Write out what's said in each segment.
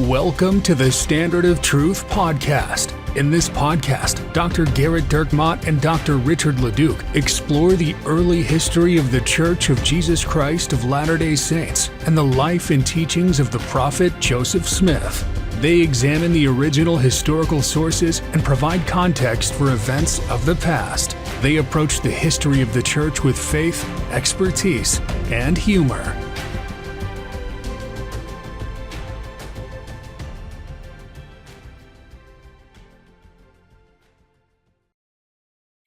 Welcome to the Standard of Truth podcast. In this podcast, Dr. Gerrit Dirkmaat and Dr. Richard Leduc explore the early history of the Church of Jesus Christ of Latter-day Saints and the life and teachings of the prophet Joseph Smith. They examine the original historical sources and provide context for events of the past. They approach the history of the Church with faith, expertise, and humor.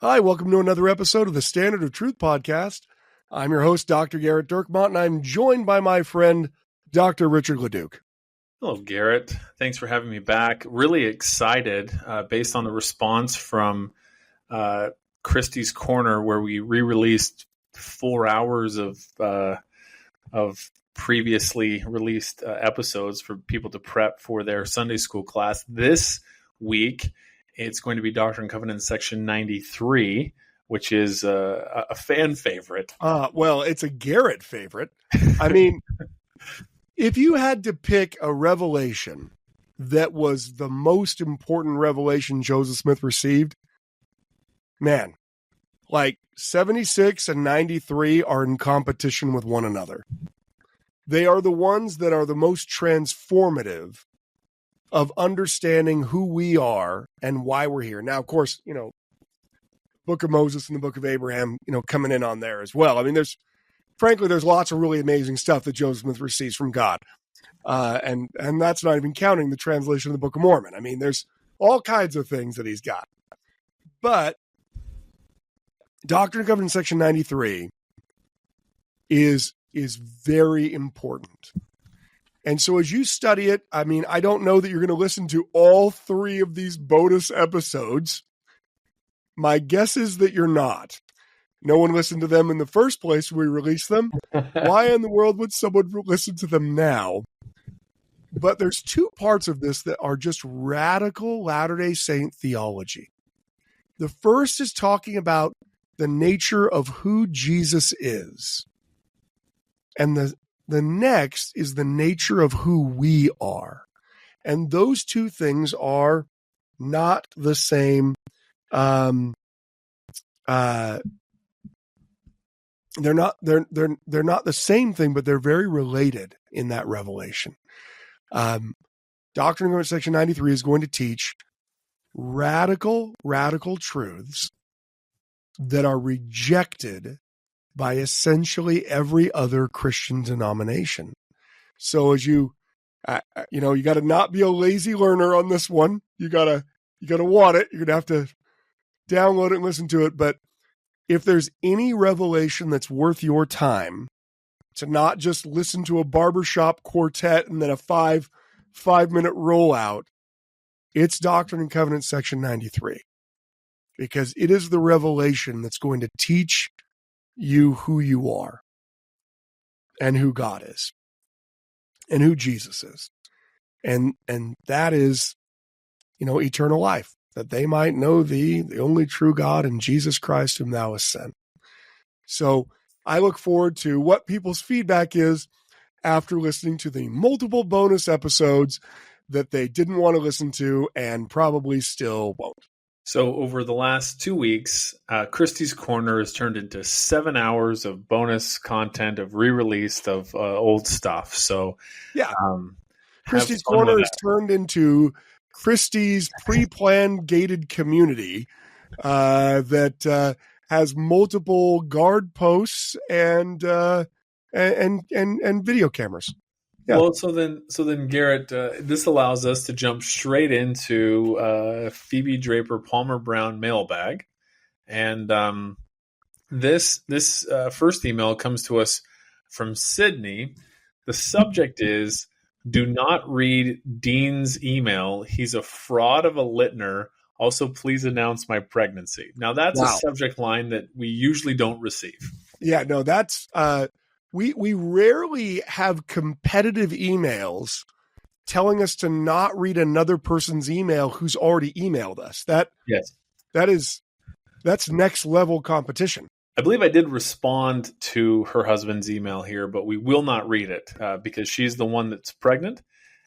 Hi, welcome to another episode of the Standard of Truth podcast. I'm your host, Dr. Gerrit Dirkmaat, and I'm joined by my friend, Dr. Richard Leduc. Hello, Gerrit. Thanks for having me back. Really excited based on the response from Christie's Corner, where we re-released 4 hours of previously released episodes for people to prep for their Sunday school class. This week, it's going to be Doctrine and Covenants section 93, which is a fan favorite. Well, it's a Gerrit favorite. I mean, if you had to pick a revelation that was the most important revelation Joseph Smith received, man, like 76 and 93 are in competition with one another. They are the ones that are the most transformative of understanding who we are and why we're here. Now, of course, Book of Moses and the Book of Abraham, coming in on there as well. I mean, there's lots of really amazing stuff that Joseph Smith receives from God. And that's not even counting the translation of the Book of Mormon. I mean, there's all kinds of things that he's got. But Doctrine and Covenants section 93 is very important. And so as you study it, I mean, I don't know that you're going to listen to all 3 of these bonus episodes. My guess is that you're not. No one listened to them in the first place when we released them. Why in the world would someone listen to them now? But there's 2 parts of this that are just radical Latter-day Saint theology. The first is talking about the nature of who Jesus is. And the next is the nature of who we are. And those 2 things are not the same. They're not the same thing, but they're very related in that revelation. Doctrine and Covenants section 93 is going to teach radical truths that are rejected by essentially every other Christian denomination. So as you got to not be a lazy learner on this one. You got to want it. You're going to have to download it and listen to it. But if there's any revelation that's worth your time to not just listen to a barbershop quartet and then a five-minute rollout, it's Doctrine and Covenants section 93, because it is the revelation that's going to teach you who you are and who God is and who Jesus is. And that is, eternal life, that they might know thee, the only true God, and Jesus Christ whom thou hast sent. So I look forward to what people's feedback is after listening to the multiple bonus episodes that they didn't want to listen to and probably still won't. So over the last 2 weeks, Christie's Corner has turned into 7 hours of bonus content, of re-released of old stuff. So yeah, Christie's Corner has turned into Christie's pre-planned gated community that has multiple guard posts and video cameras. Yeah. Well, so then, Gerrit, this allows us to jump straight into Phoebe Draper Palmer Brown mailbag, and this first email comes to us from Sydney. The subject is: do not read Dean's email. He's a fraud of a Littner. Also, please announce my pregnancy. Now, that's a subject line that we usually don't receive. Yeah, no, that's we rarely have competitive emails telling us to not read another person's email who's already emailed us. That's next level competition. I believe I did respond to her husband's email here, but we will not read it because she's the one that's pregnant.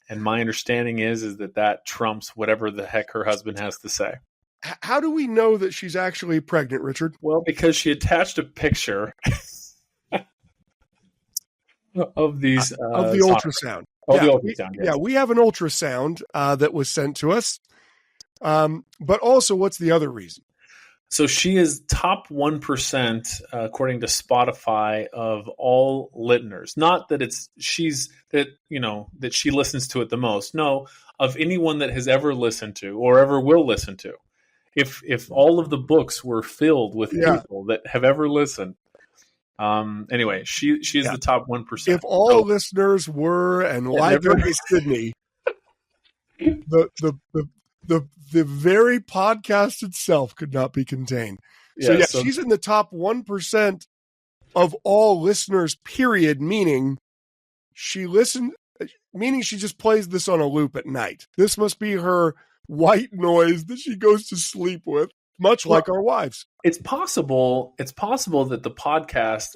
And my understanding is that trumps whatever the heck her husband has to say. How do we know that she's actually pregnant, Richard? Well, because she attached a picture of these of the ultrasound. The ultrasound. Yes. Yeah, we have an ultrasound that was sent to us. But also, what's the other reason? So she is top 1%, according to Spotify, of all listeners. Not that that she listens to it the most. No, of anyone that has ever listened to or ever will listen to. If all of the books were filled with people that have ever listened. Anyway, she's the top 1%. If all listeners were like Sydney, the very podcast itself could not be contained. So she's in the top 1% of all listeners, period, meaning she just plays this on a loop at night. This must be her white noise that she goes to sleep with, much like our wives. It's possible that the podcast,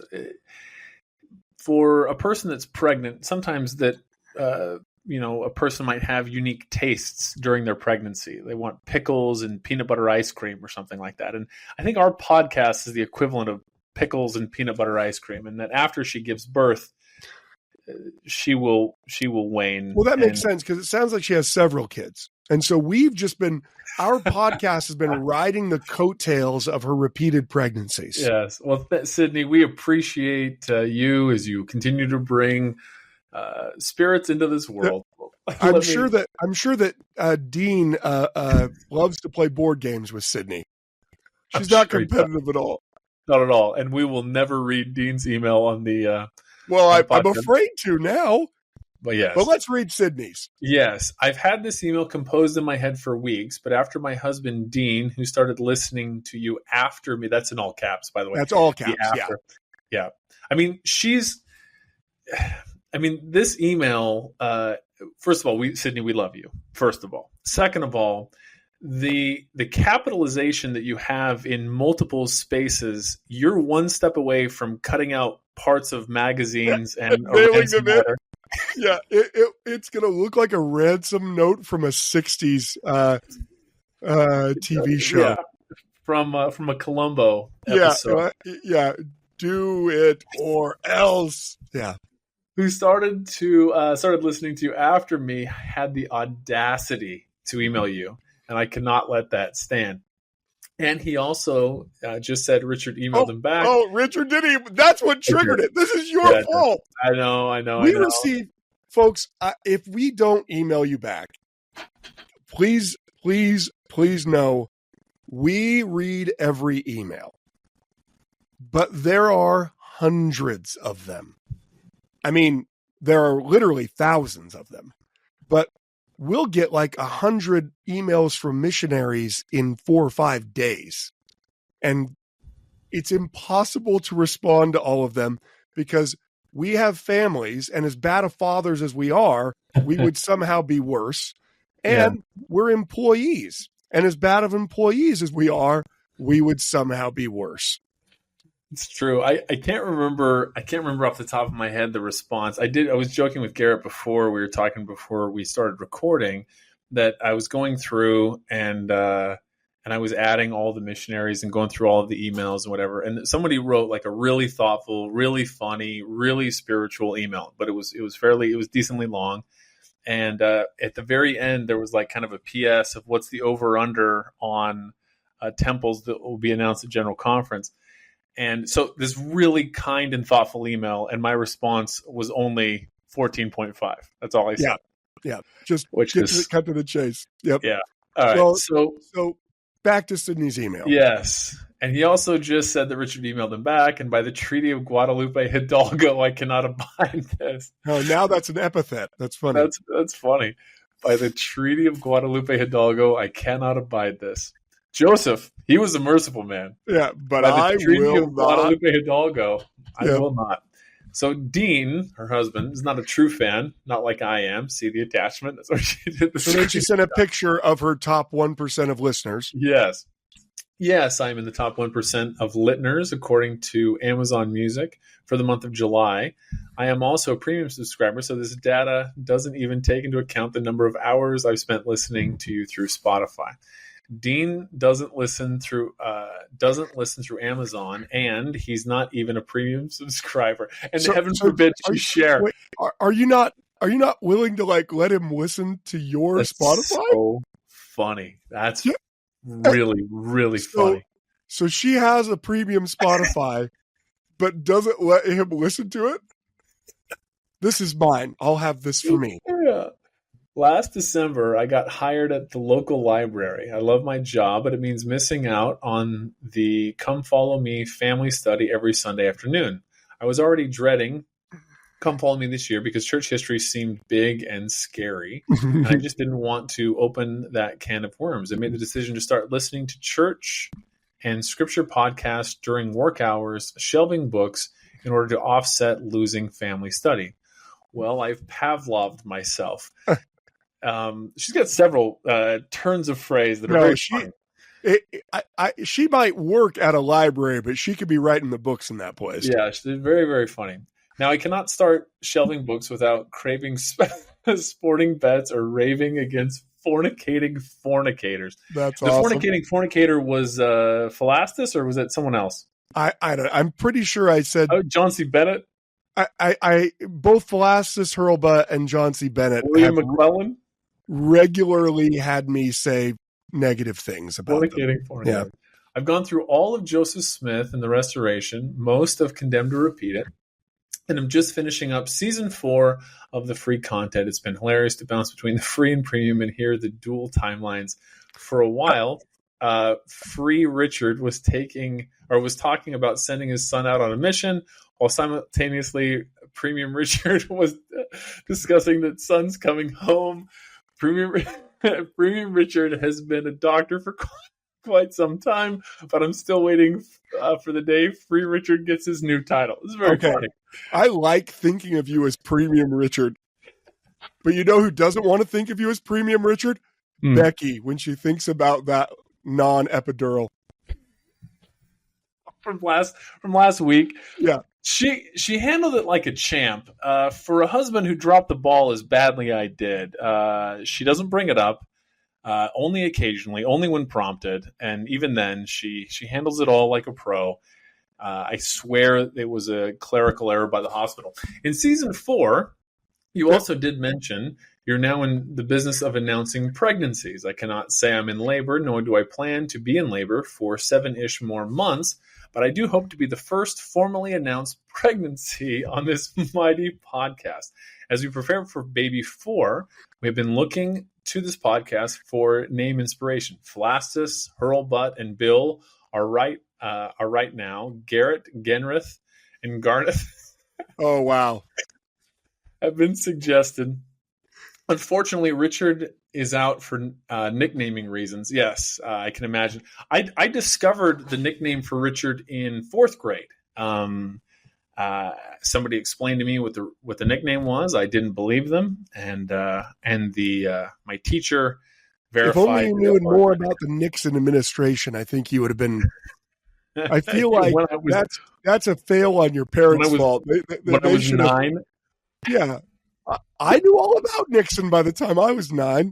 for a person that's pregnant, sometimes that a person might have unique tastes during their pregnancy. They want pickles and peanut butter ice cream or something like that. And I think our podcast is the equivalent of pickles and peanut butter ice cream. And that after she gives birth, she will wane. Well, that makes sense because it sounds like she has several kids. And so our podcast has been riding the coattails of her repeated pregnancies. Yes. Well, Sydney, we appreciate you as you continue to bring spirits into this world. I'm sure that Dean loves to play board games with Sydney. She's not competitive at all. Not at all. And we will never read Dean's email on the I'm afraid to now. But yes. But let's read Sydney's. Yes. I've had this email composed in my head for weeks, but after my husband, Dean, who started listening to you after me, that's in all caps, by the way. That's all caps, yeah. I mean, this email, first of all, Sydney, we love you, first of all. Second of all, the capitalization that you have in multiple spaces, you're one step away from cutting out parts of magazines and mailing them in. Yeah, it's going to look like a ransom note from a 60s TV show. Yeah, from a Columbo episode. Do it or else. Yeah. Who started listening to you after me, had the audacity to email you, and I cannot let that stand. And he also just said Richard emailed him back. Oh, Richard did he? That's what triggered it. This is your fault. I know. We receive, folks, if we don't email you back, please know we read every email. But there are hundreds of them. I mean, there are literally thousands of them. But we'll get like 100 emails from missionaries in 4 or 5 days. And it's impossible to respond to all of them because we have families, and as bad of fathers as we are, we would somehow be worse. And we're employees. And as bad of employees as we are, we would somehow be worse. It's true. I can't remember off the top of my head the response. I was joking with Gerrit before we started recording that I was going through and I was adding all the missionaries and going through all of the emails and whatever. And somebody wrote like a really thoughtful, really funny, really spiritual email, but it was decently long. And at the very end, there was like kind of a PS of what's the over under on temples that will be announced at General Conference. And so this really kind and thoughtful email, and my response was only 14.5. That's all I said. Yeah. Just cut to the chase. Yep. Yeah. All right. So back to Sydney's email. Yes. And he also just said that Richard emailed him back, and by the Treaty of Guadalupe Hidalgo, I cannot abide this. Oh, now that's an epithet. That's funny. That's funny. By the Treaty of Guadalupe Hidalgo, I cannot abide this. Joseph, he was a merciful man. Yeah, but I will not. Guadalupe Hidalgo, I will not. So Dean, her husband, is not a true fan, not like I am. See the attachment? That's what she did. So then she sent a picture of her top 1% of listeners. Yes. Yes, I'm in the top 1% of listeners, according to Amazon Music for the month of July. I am also a premium subscriber, so this data doesn't even take into account the number of hours I've spent listening to you through Spotify. Dean doesn't listen through Amazon, and he's not even a premium subscriber. And heaven forbid you share. Wait, are you not willing to let him listen to your That's Spotify? So funny. That's really, really funny. So she has a premium Spotify, but doesn't let him listen to it? This is mine. I'll have this for me. Yeah. Last December, I got hired at the local library. I love my job, but it means missing out on the Come Follow Me family study every Sunday afternoon. I was already dreading Come Follow Me this year because church history seemed big and scary, and I just didn't want to open that can of worms. I made the decision to start listening to church and scripture podcasts during work hours, shelving books in order to offset losing family study. Well, I've Pavloved myself. She's got several turns of phrase that are very funny. She might work at a library, but she could be writing the books in that place. Yeah, she's very, very funny. Now, I cannot start shelving books without craving sporting bets or raving against fornicating fornicators. That's the awesome. Fornicating fornicator was Philastus, or was it someone else? I'm pretty sure I said John C. Bennett. I both Philastus Hurlbut and John C. Bennett William McClellan regularly had me say negative things about fornicating. Yeah. I've gone through all of Joseph Smith and the Restoration, most of Condemned to Repeat It, and I'm just finishing up season 4 of the free content. It's been hilarious to bounce between the free and premium and hear the dual timelines. For a while, Free Richard was talking about sending his son out on a mission, while simultaneously Premium Richard was discussing that son's coming home. Premium Richard has been a doctor for quite some time, but I'm still waiting for the day Free Richard gets his new title. This is very funny. I like thinking of you as Premium Richard. But you know who doesn't want to think of you as Premium Richard? Becky, when she thinks about that non-epidural. From last week. Yeah. She handled it like a champ. For a husband who dropped the ball as badly I did, she doesn't bring it up. Only occasionally, only when prompted, and even then, she handles it all like a pro. I swear it was a clerical error by the hospital. In season 4, you also did mention you're now in the business of announcing pregnancies. I cannot say I'm in labor, nor do I plan to be in labor for 7-ish more months, but I do hope to be the first formally announced pregnancy on this mighty podcast. As we prepare for baby 4, we have been looking to this podcast for name inspiration. Philastus, Hurlbut, and Bill are right now. Gerrit, Genrith, and Garneth. Oh, wow. Have been suggested. Unfortunately, Richard is out for nicknaming reasons. Yes, I can imagine. I discovered the nickname for Richard in 4th grade. Somebody explained to me what the nickname was. I didn't believe them, and my teacher verified. If only you knew more about the Nixon administration, I think you would have been. I feel like that's a fail on your parents' fault. When I was 9. Yeah. I knew all about Nixon by the time I was 9.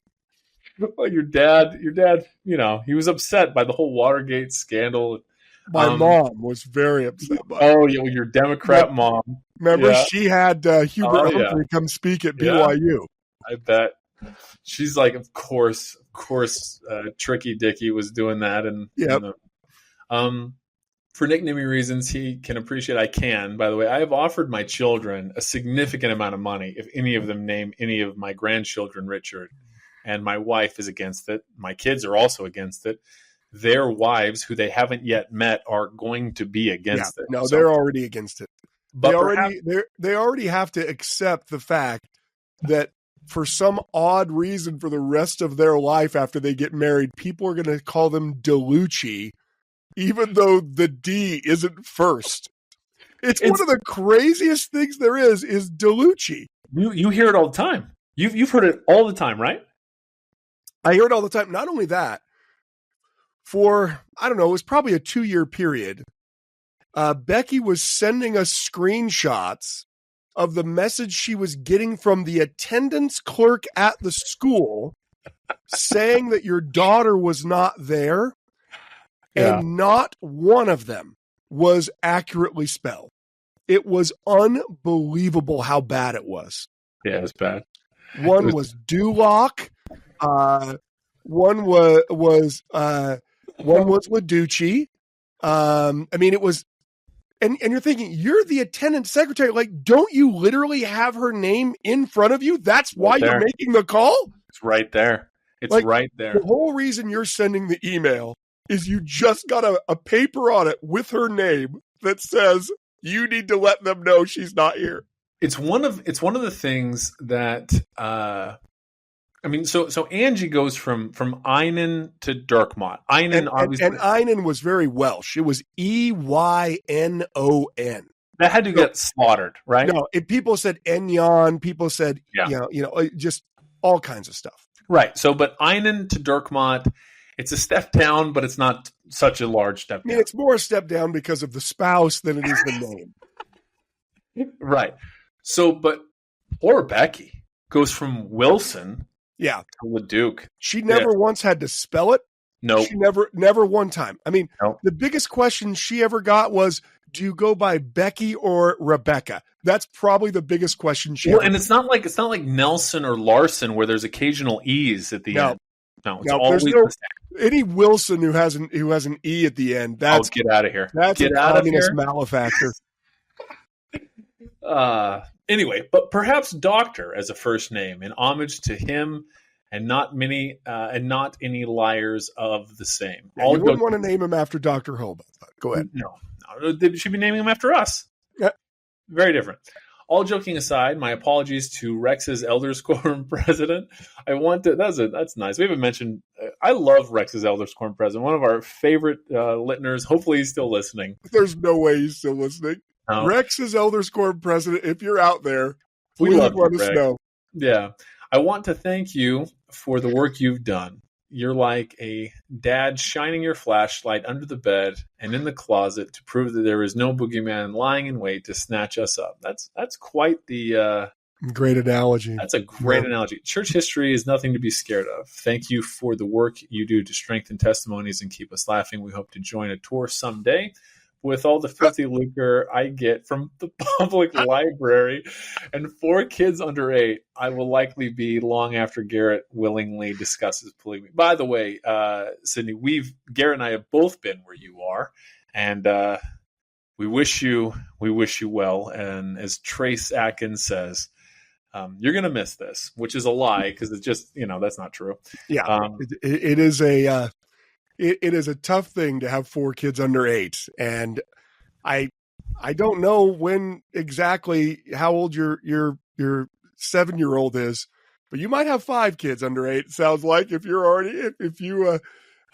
Well, your dad, he was upset by the whole Watergate scandal. My mom was very upset by it. Oh, your Democrat mom. Remember, she had Hubert Humphrey come speak at BYU. I bet. She's like, of course, Tricky Dicky was doing that. And for nicknaming reasons, he can appreciate. I can, by the way. I have offered my children a significant amount of money if any of them name any of my grandchildren Richard. And my wife is against it. My kids are also against it. Their wives, who they haven't yet met, are going to be against it. No, they're already against it. But they already have to accept the fact that for some odd reason for the rest of their life after they get married, people are going to call them DeLucci, even though the D isn't first. It's one of the craziest things there is DeLucci. You hear it all the time. You've heard it all the time, right? I hear it all the time. Not only that, for, I don't know, it was probably a 2-year period. Becky was sending us screenshots of the message she was getting from the attendance clerk at the school saying that your daughter was not there, and not one of them was accurately spelled. It was unbelievable how bad it was. Yeah, it was bad. One was Duloc. One was Laducci. I mean, it was, and you're thinking, you're the attendant secretary. Like, don't you literally have her name in front of you? That's why you're making the call? It's right there. It's like, right there. The whole reason you're sending the email is you just got a paper on it with her name that says you need to let them know she's not here. It's one of the things that I mean, so Angie goes from Einan to Dirkmott. Einan obviously, and Einan was very Welsh. It was Eynon. That had to get slaughtered, right? No, people said Enyon. People said just all kinds of stuff. Right. So, but Einan to Dirkmott, it's a step down, but it's not such a large step down. I mean, it's more a step down because of the spouse than it is the name. Right. So, but poor Becky goes from Wilson to Leduc. She never once had to spell it. No. She never one time. I mean, the biggest question she ever got was, do you go by Becky or Rebecca? That's probably the biggest question she ever got. And it's not like Nelson or Larson where there's occasional E's at the end. No, it's always the same. Any Wilson who has an E at the end, that's get out of here. That's get a out communist of here. malefactor. Anyway, but perhaps Doctor as a first name in homage to him, and not any liars of the same. Yeah, you wouldn't want to name him after Dr. Hoba. Go ahead. No, they should be naming him after us. Yeah. Very different. All joking aside, my apologies to Rex's Elders Quorum president. That's nice. We haven't mentioned. I love Rex's Elders Quorum president. One of our favorite listeners. Hopefully, he's still listening. There's no way he's still listening. No. Rex's Elders Quorum president. If you're out there, we please let us know. Yeah, I want to thank you for the work you've done. You're like a dad shining your flashlight under the bed and in the closet to prove that there is no boogeyman lying in wait to snatch us up. That's quite the great analogy. That's a great analogy. Church history is nothing to be scared of. Thank you for the work you do to strengthen testimonies and keep us laughing. We hope to join a tour someday. With all the filthy liquor I get from the public library and 4 kids under 8, I will likely be long after Gerrit willingly discusses polygamy. By the way, Sydney, Gerrit and I have both been where you are, and we wish you well. And as Trace Atkins says, you're going to miss this, which is a lie because it's just that's not true. Yeah, it is a. It is a tough thing to have 4 kids under 8, and I don't know when exactly how old your 7-year-old is, but you might have 5 kids under 8. It sounds like if you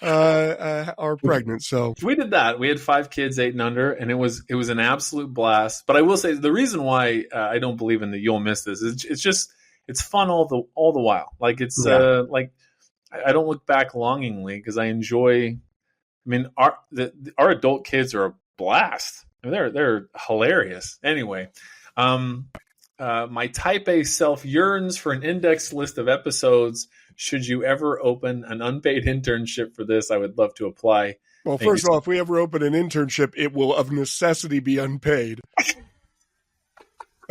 are pregnant. So we did that. We had 5 kids, 8 and under, and it was an absolute blast. But I will say the reason why I don't believe in the you'll miss this is it's fun all the while. Like it's I don't look back longingly because I enjoy. I mean, our adult kids are a blast. I mean, they're hilarious. Anyway, my Type A self yearns for an index list of episodes. Should you ever open an unpaid internship for this, I would love to apply. Well, first of all, if we ever open an internship, it will of necessity be unpaid.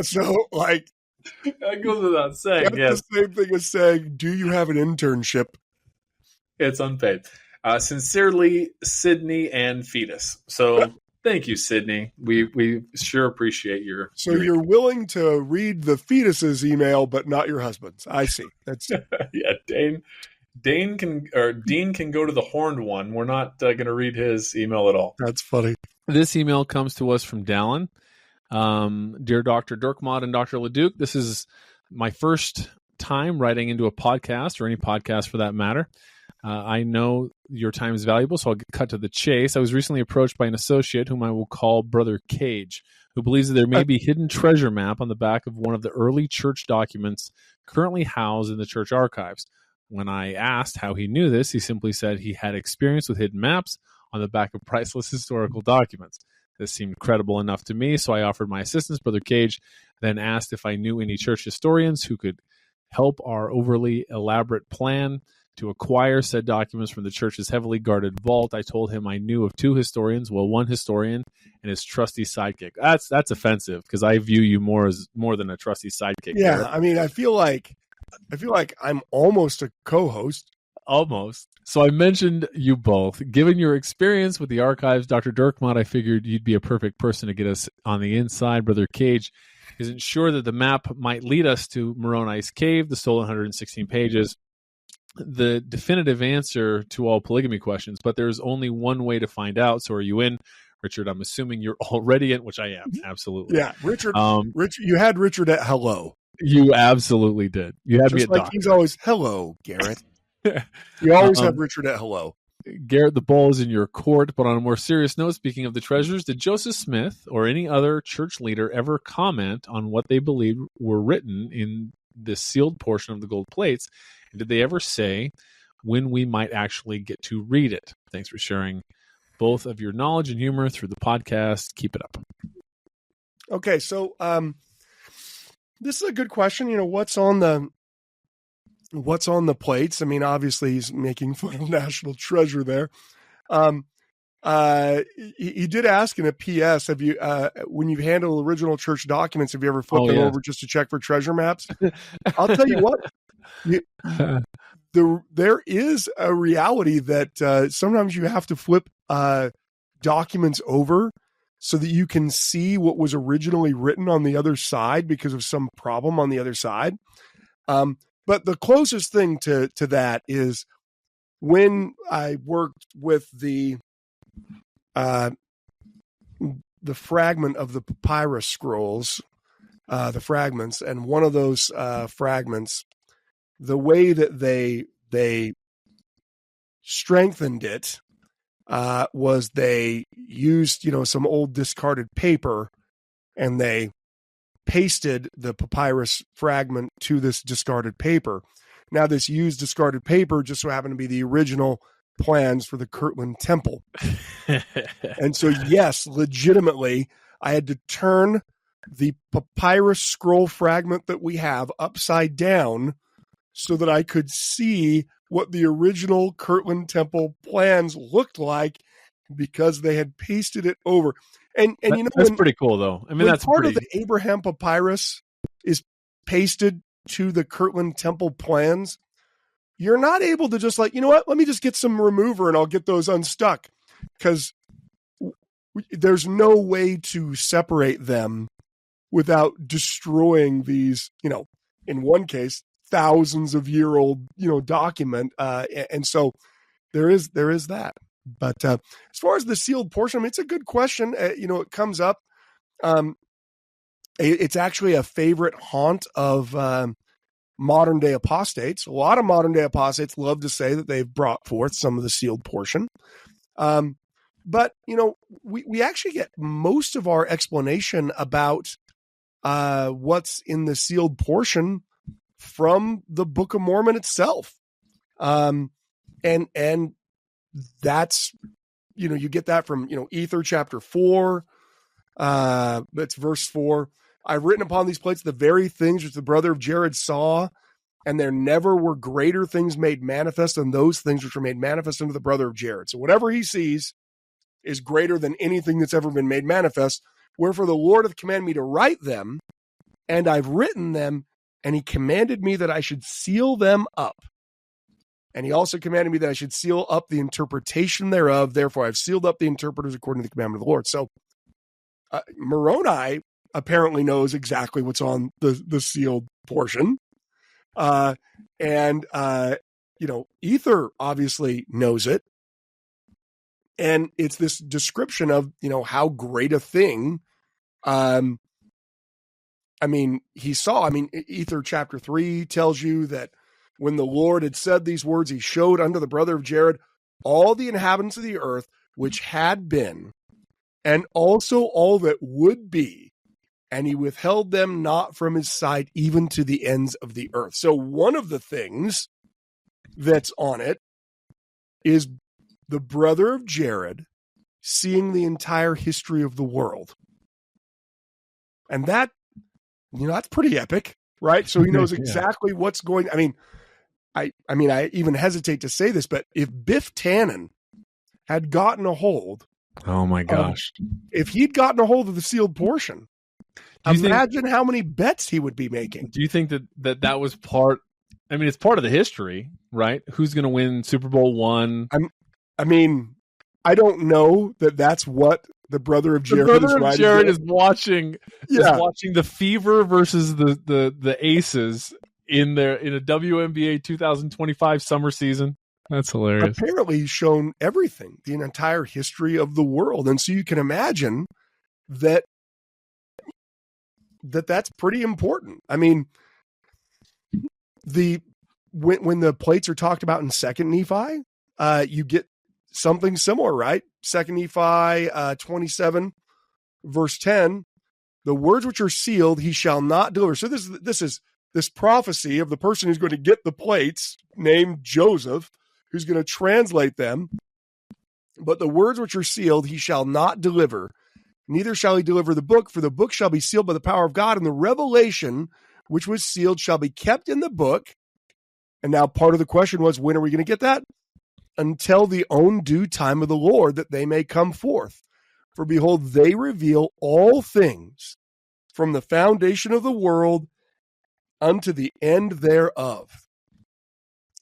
So, that goes without saying. That's the same thing as saying, "Do you have an internship?" It's unpaid. Sincerely, Sydney and Fetus. So thank you, Sydney. We sure appreciate your. So you're willing to read the Fetus's email, but not your husband's. I see. That's yeah. Dean can go to the horned one. We're not going to read his email at all. That's funny. This email comes to us from Dallin. Dear Dr. Dirkmott and Dr. Leduc, this is my first time writing into a podcast, or any podcast for that matter. I know your time is valuable, so I'll get cut to the chase. I was recently approached by an associate whom I will call Brother Cage, who believes that there may be a hidden treasure map on the back of one of the early church documents currently housed in the church archives. When I asked how he knew this, he simply said he had experience with hidden maps on the back of priceless historical documents. This seemed credible enough to me, so I offered my assistance. Brother Cage then asked if I knew any church historians who could help our overly elaborate plan to acquire said documents from the church's heavily guarded vault. I told him I knew of 2 historians, one historian and his trusty sidekick. That's offensive, because I view you more than a trusty sidekick. Yeah, Garrett. I mean, I feel like I'm almost a co-host. Almost. So I mentioned you both. Given your experience with the archives, Dr. Dirkmott, I figured you'd be a perfect person to get us on the inside. Brother Cage isn't sure that the map might lead us to Moroni's cave, the stolen 116 pages, the definitive answer to all polygamy questions, but there's only one way to find out. So are you in? Richard, I'm assuming you're already in, which I am. Absolutely. Yeah, Richard, you had Richard at hello. You absolutely did. You had Just me at like doctor. he's always, hello, Garrett. You always have Richard at hello. Garrett, the ball is in your court. But on a more serious note, speaking of the treasures, did Joseph Smith or any other church leader ever comment on what they believed were written in this sealed portion of the gold plates? And did they ever say when we might actually get to read it? Thanks for sharing both of your knowledge and humor through the podcast. Keep it up. Okay, so this is a good question. You know, what's on the plates? I mean, obviously he's making fun of national treasure there. He did ask in a PS, have you, when you've handled original church documents, have you ever flipped them over just to check for treasure maps? I'll tell you what, there is a reality that sometimes you have to flip documents over so that you can see what was originally written on the other side because of some problem on the other side. But the closest thing to that is when I worked with the fragment of the papyrus scrolls, the fragments, and one of those fragments, the way that they strengthened it was they used, some old discarded paper, and they pasted the papyrus fragment to this discarded paper. Now, this used discarded paper just so happened to be the original plans for the Kirtland Temple. And so, yes, legitimately, I had to turn the papyrus scroll fragment that we have upside down so that I could see what the original Kirtland Temple plans looked like, because they had pasted it over. And that's pretty cool, though. I mean, that's part of the Abraham papyrus is pasted to the Kirtland Temple plans. You're not able to just let me just get some remover and I'll get those unstuck, because there's no way to separate them without destroying these, in one case, thousands of year old, document. And so there is that. But as far as the sealed portion, I mean, it's a good question. It comes up. It's actually a favorite haunt of modern day apostates. A lot of modern day apostates love to say that they've brought forth some of the sealed portion. But, we actually get most of our explanation about what's in the sealed portion from the Book of Mormon itself. And that's, you get that from, Ether chapter 4. That's verse 4. I've written upon these plates the very things which the brother of Gerrit saw, and there never were greater things made manifest than those things which were made manifest unto the brother of Gerrit. So whatever he sees is greater than anything that's ever been made manifest. Wherefore the Lord hath commanded me to write them, and I've written them, and he commanded me that I should seal them up. And he also commanded me that I should seal up the interpretation thereof. Therefore, I've sealed up the interpreters according to the commandment of the Lord. So Moroni apparently knows exactly what's on the sealed portion. Ether obviously knows it. And it's this description of, how great a thing, he saw. Ether chapter 3 tells you that when the Lord had said these words, he showed unto the brother of Gerrit all the inhabitants of the earth which had been, and also all that would be, and he withheld them not from his sight, even to the ends of the earth. So one of the things that's on it is the brother of Gerrit seeing the entire history of the world. And that, that's pretty epic, right? So he knows exactly what's going. I mean, I even hesitate to say this, but if Biff Tannen had gotten a hold, oh my gosh, if he'd gotten a hold of the sealed portion, imagine how many bets he would be making. Do you think that was part? I mean, it's part of the history, right? Who's going to win Super Bowl I? I don't know that's what the brother of Gerrit is writing. Gerrit is watching the Fever versus the Aces in a WNBA 2025 summer season. That's hilarious. Apparently, he's shown everything, the entire history of the world, and so you can imagine that's pretty important. I mean, when the plates are talked about in 2nd Nephi, you get something similar, right? 2nd Nephi 27, verse 10, the words which are sealed he shall not deliver. So this is this prophecy of the person who's going to get the plates, named Joseph, who's going to translate them. But the words which are sealed he shall not deliver, neither shall he deliver the book, for the book shall be sealed by the power of God, and the revelation which was sealed shall be kept in the book. And now part of the question was, when are we going to get that? Until the own due time of the Lord, that they may come forth. For behold, they reveal all things from the foundation of the world unto the end thereof.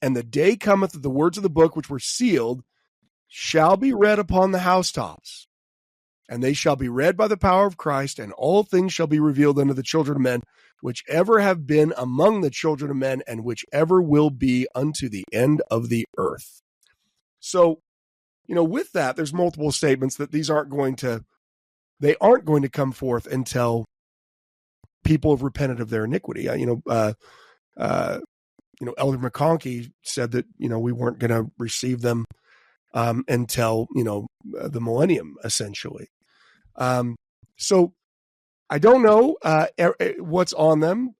And the day cometh that the words of the book which were sealed shall be read upon the housetops, and they shall be read by the power of Christ, and all things shall be revealed unto the children of men, which ever have been among the children of men, and which ever will be unto the end of the earth. So, with that, there's multiple statements that these aren't going to come forth until people have repented of their iniquity. Elder McConkie said that, we weren't going to receive them until, the millennium, essentially. So I don't know what's on them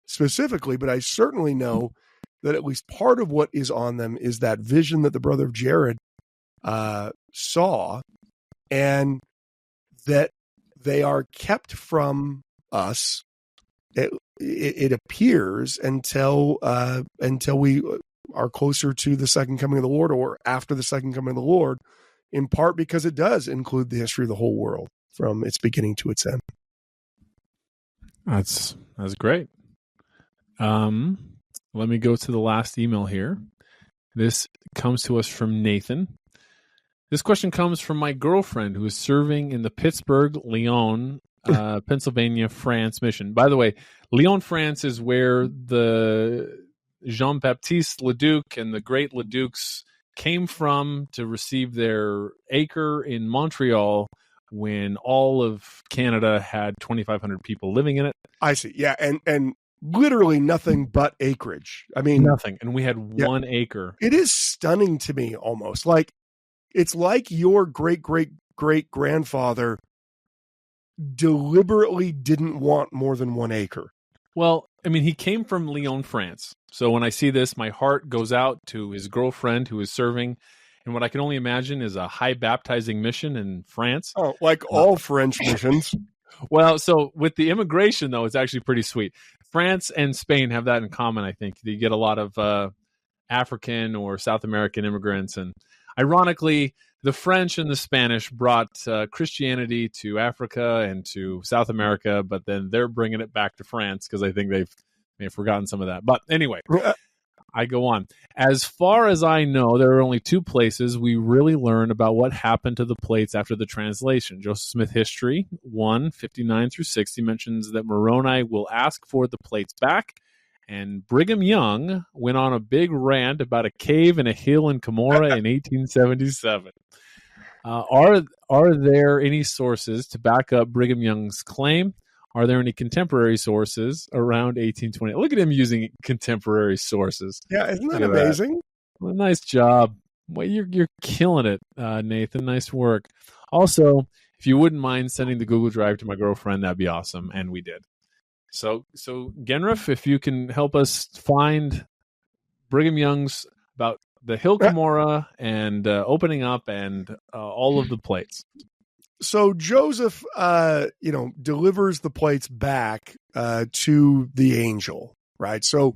specifically, but I certainly know that at least part of what is on them is that vision that the brother of Gerrit saw, and that they are kept from us. It appears until we are closer to the second coming of the Lord, or after the second coming of the Lord, in part because it does include the history of the whole world from its beginning to its end. That's great. Let me go to the last email here. This comes to us from Nathan. This question comes from my girlfriend who is serving in the Pittsburgh, Lyon, Pennsylvania, France mission. By the way, Lyon, France is where the Jean-Baptiste Leduc and the great Leducs came from to receive their acre in Montreal when all of Canada had 2,500 people living in it. I see. Yeah, and literally nothing but acreage. I mean, nothing. And we had 1 acre. It is stunning to me almost. Like, it's like your great-great-great-grandfather deliberately didn't want more than 1 acre. Well, I mean, he came from Lyon, France. So when I see this, my heart goes out to his girlfriend who is serving in what I can only imagine is a high baptizing mission in France. Oh, like all French missions. Well, so with the immigration, though, it's actually pretty sweet. France and Spain have that in common, I think. You get a lot of African or South American immigrants. And ironically, the French and the Spanish brought Christianity to Africa and to South America, but then they're bringing it back to France because I think they have forgotten some of that. But anyway, I go on. As far as I know, there are only 2 places we really learn about what happened to the plates after the translation. Joseph Smith History 1:59-60 mentions that Moroni will ask for the plates back, and Brigham Young went on a big rant about a cave in a hill in Cumorah in 1877. Are there any sources to back up Brigham Young's claim? Are there any contemporary sources around 1820? Look at him using contemporary sources. Yeah, isn't that amazing? Well, nice job. Well, you're killing it, Nathan. Nice work. Also, if you wouldn't mind sending the Google Drive to my girlfriend, that'd be awesome. And we did. So Genrif, if you can help us find Brigham Young's about the Hill Cumorah and opening up and all of the plates. So Joseph, delivers the plates back to the angel, right? So,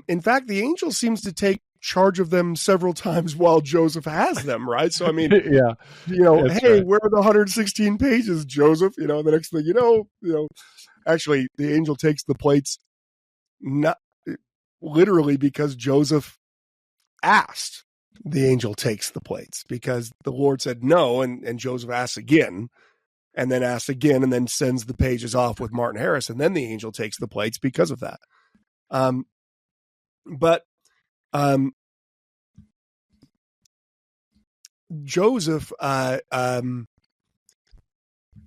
in fact, the angel seems to take charge of them several times while Joseph has them, right? So, I mean, Yeah, hey, right. where are the 116 pages, Joseph? The next thing you know, actually, the angel takes the plates, not literally because Joseph asked. The angel takes the plates because the Lord said no, and Joseph asks again, and then asks again, and then sends the pages off with Martin Harris, and then the angel takes the plates because of that. But Joseph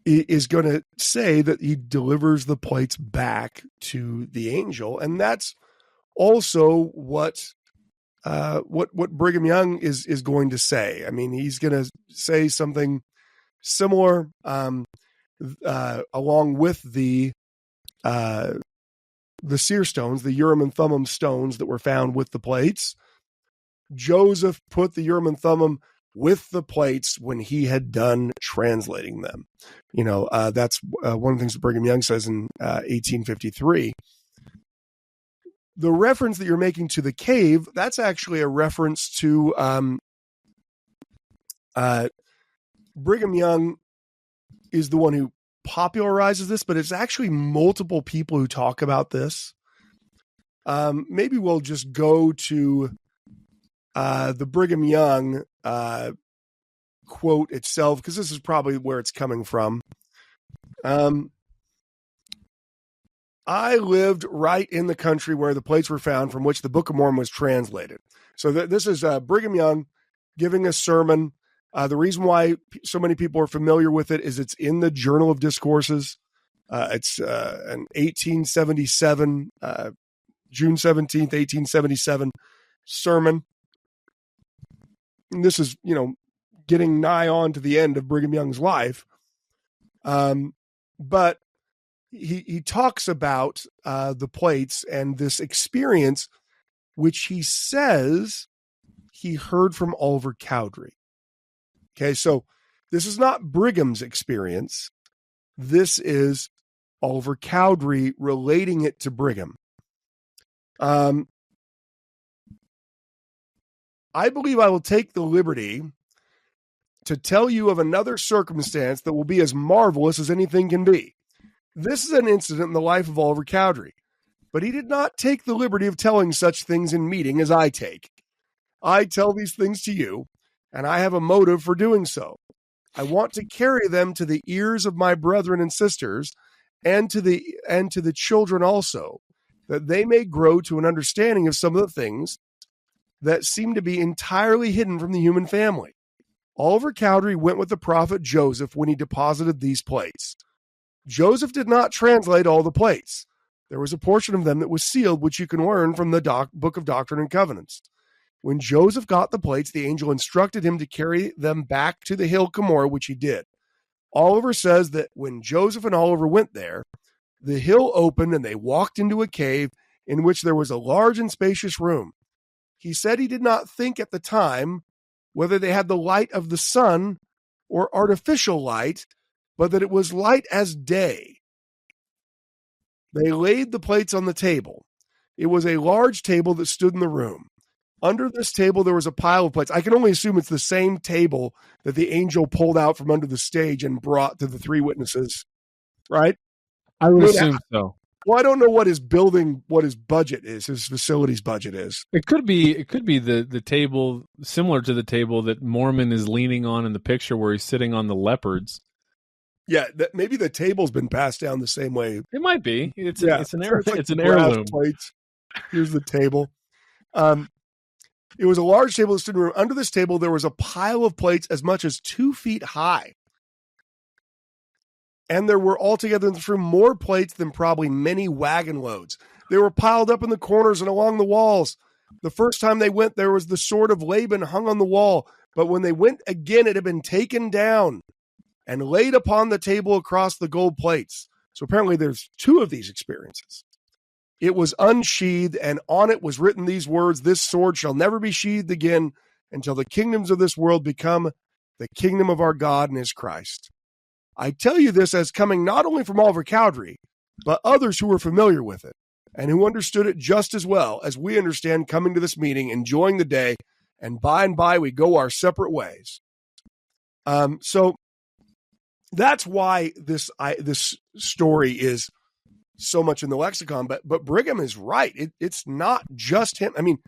is going to say that he delivers the plates back to the angel, and that's also what Brigham Young is going to say. I mean, he's going to say something similar along with the seer stones, the Urim and Thummim stones that were found with the plates. Joseph put the Urim and Thummim with the plates when he had done translating them. That's one of the things that Brigham Young says in 1853. The reference that you're making to the cave, that's actually a reference to Brigham Young is the one who popularizes this, but it's actually multiple people who talk about this. Maybe we'll just go to the Brigham Young quote itself, because this is probably where it's coming from. I lived right in the country where the plates were found from which the Book of Mormon was translated. So this is Brigham Young giving a sermon. The reason why so many people are familiar with it is it's in the Journal of Discourses. It's an 1877, June 17th, 1877 sermon. And this is, getting nigh on to the end of Brigham Young's life. But he talks about the plates and this experience, which he says he heard from Oliver Cowdery. Okay, so this is not Brigham's experience. This is Oliver Cowdery relating it to Brigham. I believe I will take the liberty to tell you of another circumstance that will be as marvelous as anything can be. This is an incident in the life of Oliver Cowdery, but he did not take the liberty of telling such things in meeting as I take. I tell these things to you, and I have a motive for doing so. I want to carry them to the ears of my brethren and sisters, and to the children also, that they may grow to an understanding of some of the things that seem to be entirely hidden from the human family. Oliver Cowdery went with the prophet Joseph when he deposited these plates. Joseph did not translate all the plates. There was a portion of them that was sealed, which you can learn from the Book of Doctrine and Covenants. When Joseph got the plates, the angel instructed him to carry them back to the Hill Cumorah, which he did. Oliver says that when Joseph and Oliver went there, the hill opened and they walked into a cave in which there was a large and spacious room. He said he did not think at the time whether they had the light of the sun or artificial light, but that it was light as day. They laid the plates on the table. It was a large table that stood in the room. Under this table, there was a pile of plates. I can only assume it's the same table that the angel pulled out from under the stage and brought to the three witnesses, right? I would assume so. Well, I don't know what his budget is, his facilities budget is. It could be the table similar to the table that Mormon is leaning on in the picture where he's sitting on the leopards. Yeah, maybe the table's been passed down the same way. It might be. It's an It's an heirloom. Plates. Here's the table. It was a large table that stood in the room. Under this table, there was a pile of plates as much as 2 feet high. And there were altogether in this room more plates than probably many wagon loads. They were piled up in the corners and along the walls. The first time they went, there was the sword of Laban hung on the wall. But when they went again, it had been taken down and laid upon the table across the gold plates. So apparently there's 2 of these experiences. It was unsheathed, and on it was written these words, "This sword shall never be sheathed again until the kingdoms of this world become the kingdom of our God and his Christ." I tell you this as coming not only from Oliver Cowdery, but others who were familiar with it and who understood it just as well as we understand, coming to this meeting, enjoying the day, and by we go our separate ways. So that's why this story is so much in the lexicon. But Brigham is right. It's not just him. I mean,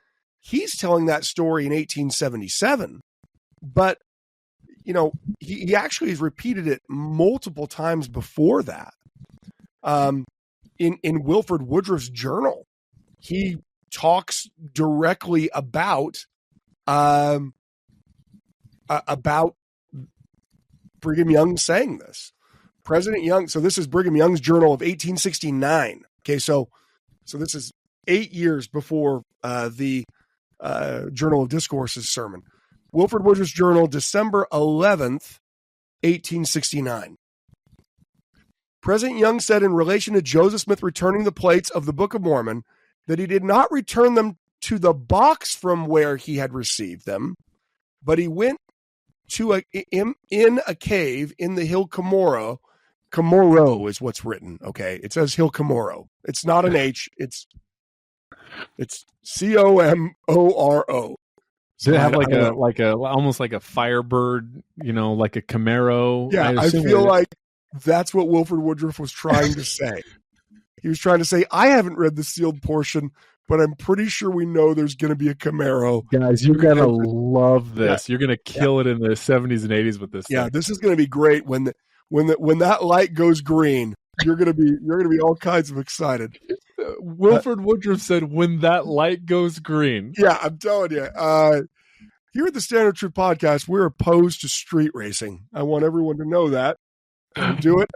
he's telling that story in 1877, but he actually has repeated it multiple times before that. In Wilford Woodruff's journal, he talks directly about Brigham Young saying this. President Young. So this is Brigham Young's journal of 1869. Okay, so this is 8 years before the Journal of Discourses sermon. Wilford Woodruff's journal, December 11th, 1869. President Young said in relation to Joseph Smith returning the plates of the Book of Mormon that he did not return them to the box from where he had received them, but he went to in a cave in the Hill Cumorah. Cumorah is what's written. Okay, it says Hill Cumorah. It's not an H. It's Comoro. Did it have like a almost like a Firebird, like a Camaro? Yeah, I feel like that's what Wilford Woodruff was trying to say. He was trying to say, I haven't read the sealed portion, but I'm pretty sure we know there's going to be a Camaro. Guys, you're going to love this. Yeah. You're going to kill it in the 70s and 80s with this. Yeah, thing. This is going to be great when that light goes green. You're going to be all kinds of excited. Wilford Woodruff said, "When that light goes green." Yeah, I'm telling you. Here at the Standard Truth Podcast, we're opposed to street racing. I want everyone to know that. Do it.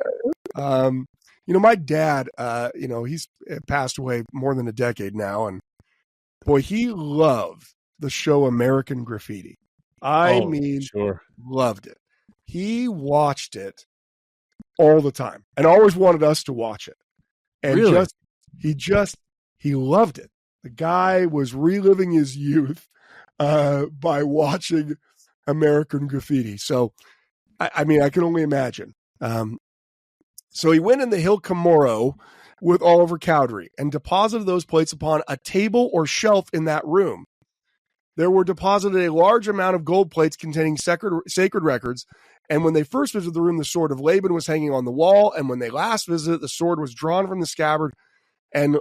My dad, he's passed away more than a decade now, and boy, he loved the show American Graffiti. Sure. Loved it. He watched it all the time and always wanted us to watch it. And really? he loved it. The guy was reliving his youth by watching American Graffiti. So, I can only imagine. So he went in the Hill Cumorah with Oliver Cowdery and deposited those plates upon a table or shelf in that room. There were deposited a large amount of gold plates containing sacred records. And when they first visited the room, the sword of Laban was hanging on the wall. And when they last visited, the sword was drawn from the scabbard. I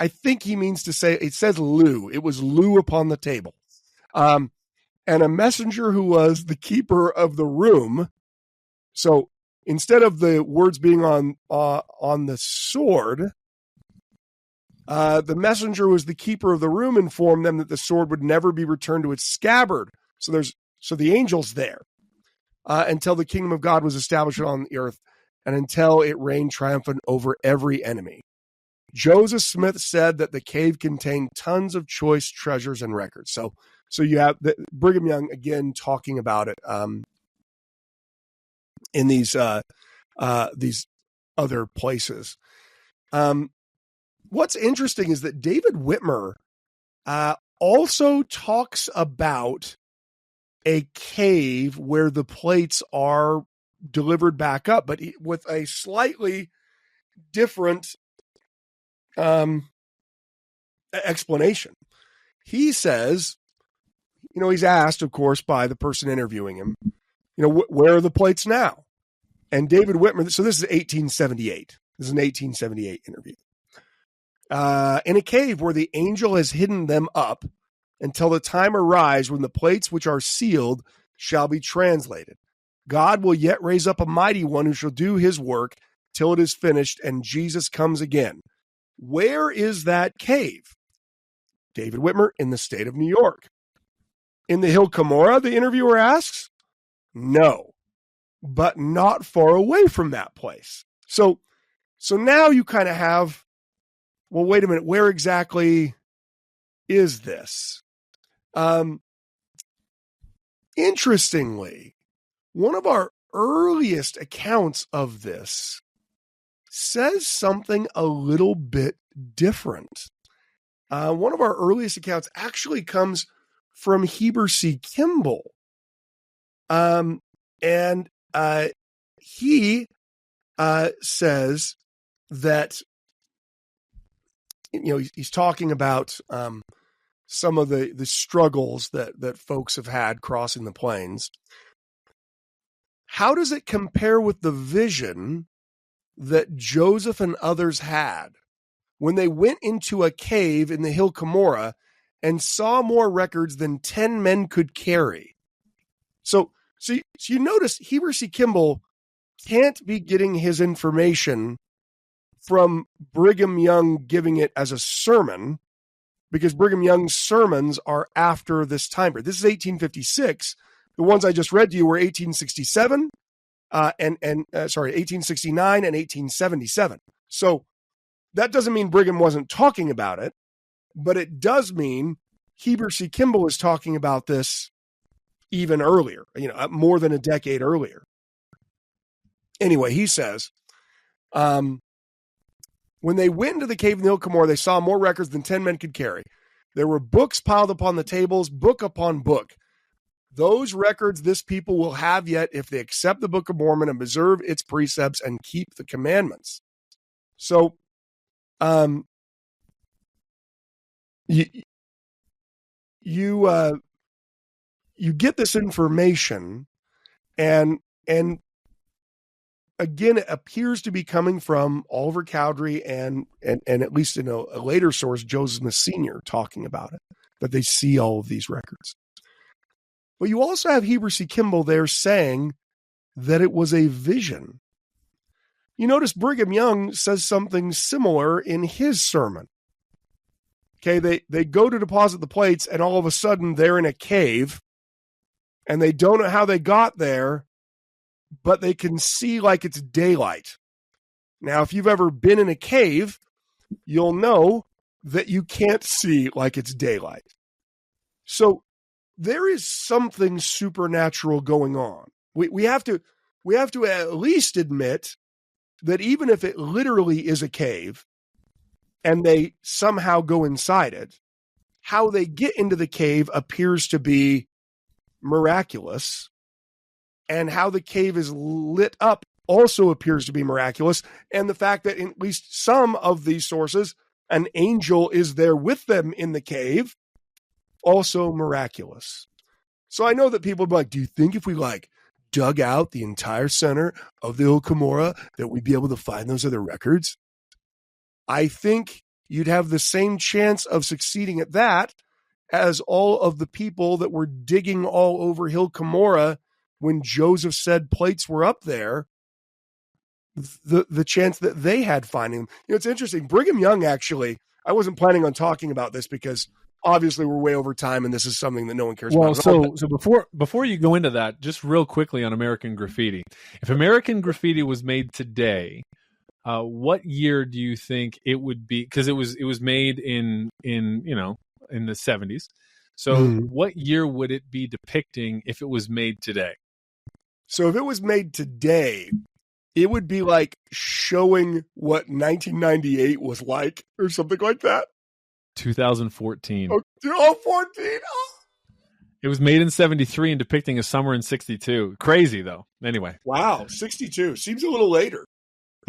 think he means to say, it says Lou. It was Lou upon the table. And a messenger who was the keeper of the room. So instead of the words being on the sword, the messenger was the keeper of the room, informed them that the sword would never be returned to its scabbard. So the angel's there until the kingdom of God was established on the earth and until it reigned triumphant over every enemy. Joseph Smith said that the cave contained tons of choice treasures and records. So you have Brigham Young again talking about it in these other places. What's interesting is that David Whitmer also talks about a cave where the plates are delivered back up, but with a slightly different explanation. He says, he's asked, of course, by the person interviewing him, where are the plates now? And David Whitmer, so this is 1878. This is an 1878 interview. In a cave where the angel has hidden them up until the time arrives when the plates which are sealed shall be translated. God will yet raise up a mighty one who shall do his work till it is finished and Jesus comes again. Where is that cave? David Whitmer, in the state of New York. In the Hill Cumorah, the interviewer asks? No, but not far away from that place. So now you kind of have, well, wait a minute, where exactly is this? Interestingly, one of our earliest accounts of this says something a little bit different. One of our earliest accounts actually comes from Heber C. Kimball. And he says that, he's talking about some of the struggles that folks have had crossing the plains. How does it compare with the vision that Joseph and others had when they went into a cave in the Hill Cumorah and saw more records than 10 men could carry? So you notice Heber C. Kimball can't be getting his information from Brigham Young giving it as a sermon, because Brigham Young's sermons are after this time period. This is 1856. The ones I just read to you were 1867, 1869 and 1877. So that doesn't mean Brigham wasn't talking about it, but it does mean Heber C. Kimball is talking about this even earlier, more than a decade earlier. Anyway, he says, when they went into the cave in the Hill Cumorah, they saw more records than 10 men could carry. There were books piled upon the tables, book upon book. Those records this people will have yet if they accept the Book of Mormon and preserve its precepts and keep the commandments. So, you get this information, and again, it appears to be coming from Oliver Cowdery and at least in a later source, Joseph Smith Sr. talking about it, that they see all of these records. But you also have Heber C. Kimball there saying that it was a vision. You notice Brigham Young says something similar in his sermon. Okay, they go to deposit the plates, and all of a sudden they're in a cave, and they don't know how they got there, but they can see like it's daylight. Now, if you've ever been in a cave, you'll know that you can't see like it's daylight. So there is something supernatural going on. We have to at least admit that even if it literally is a cave and they somehow go inside it, how they get into the cave appears to be miraculous, and how the cave is lit up also appears to be miraculous, and the fact that in at least some of these sources, an angel is there with them in the cave, also miraculous. So I know that people would be like, do you think if we dug out the entire center of the Hill Cumorah that we'd be able to find those other records? I think you'd have the same chance of succeeding at that as all of the people that were digging all over Hill Cumorah when Joseph said plates were up there, the chance that they had finding them. It's interesting. Brigham Young, actually, I wasn't planning on talking about this because obviously we're way over time and this is something that no one cares about. So before you go into that, just real quickly on American Graffiti. If American Graffiti was made today, what year do you think it would be? Because it was made in the 70s. So what year would it be depicting if it was made today? So if it was made today, it would be like showing what 1998 was like or something like that. 2014. Oh, 14. Oh. It was made in 73 and depicting a summer in 62. Crazy, though. Anyway. Wow, 62. Seems a little later.